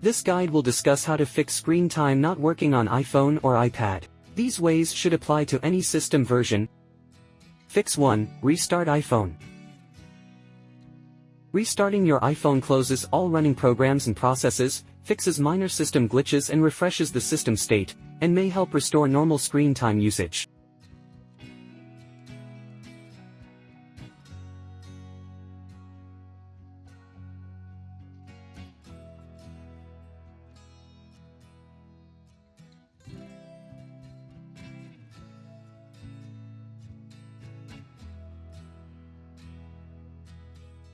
This guide will discuss how to fix screen time not working on iPhone or iPad. These ways should apply to any system version. Fix 1. Restart iPhone. Restarting your iPhone closes all running programs and processes, fixes minor system glitches and refreshes the system state, and may help restore normal screen time usage.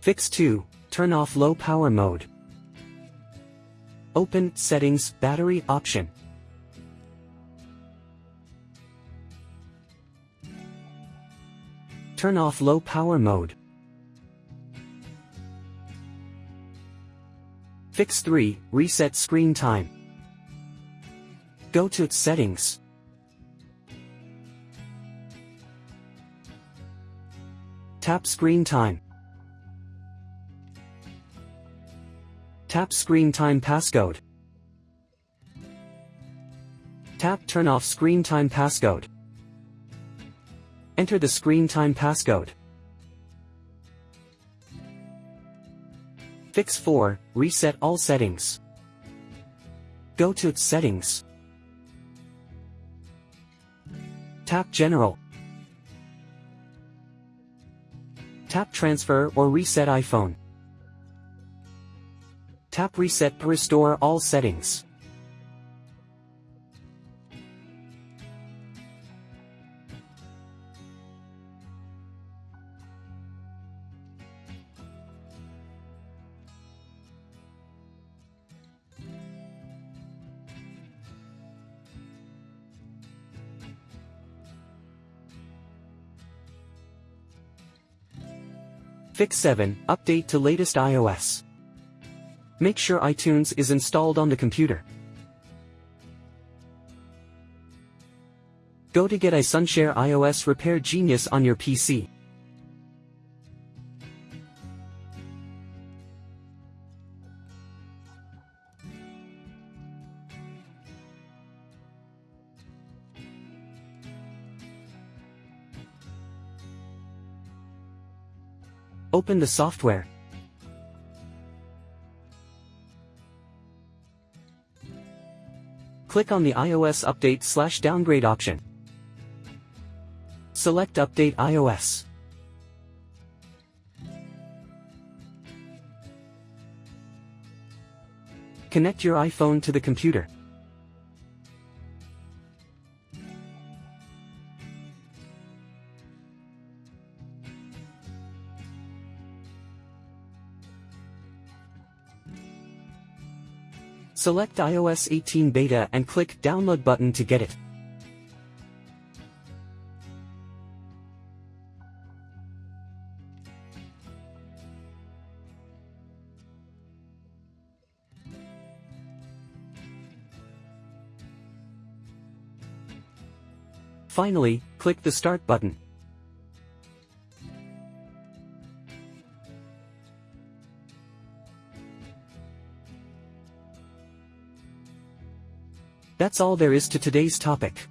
Fix 2. Turn off low power mode. Open Settings, Battery option. Turn off low power mode. Fix 3. Reset screen time. Go to Settings. Tap Screen Time. Tap Screen Time Passcode. Tap Turn off Screen Time Passcode. Enter the Screen Time Passcode. Fix 4. Reset all settings. Go to Settings. Tap General. Tap Transfer or Reset iPhone. Tap Reset to restore all settings. Fix 7. Update to latest iOS. Make sure iTunes is installed on the computer. Go to Get iSunshare iOS Repair Genius on your PC. Open the software. Click on the iOS Update/Downgrade option. Select Update iOS. Connect your iPhone to the computer. Select iOS 18 Beta and click Download button to get it. Finally, click the Start button. That's all there is to today's topic.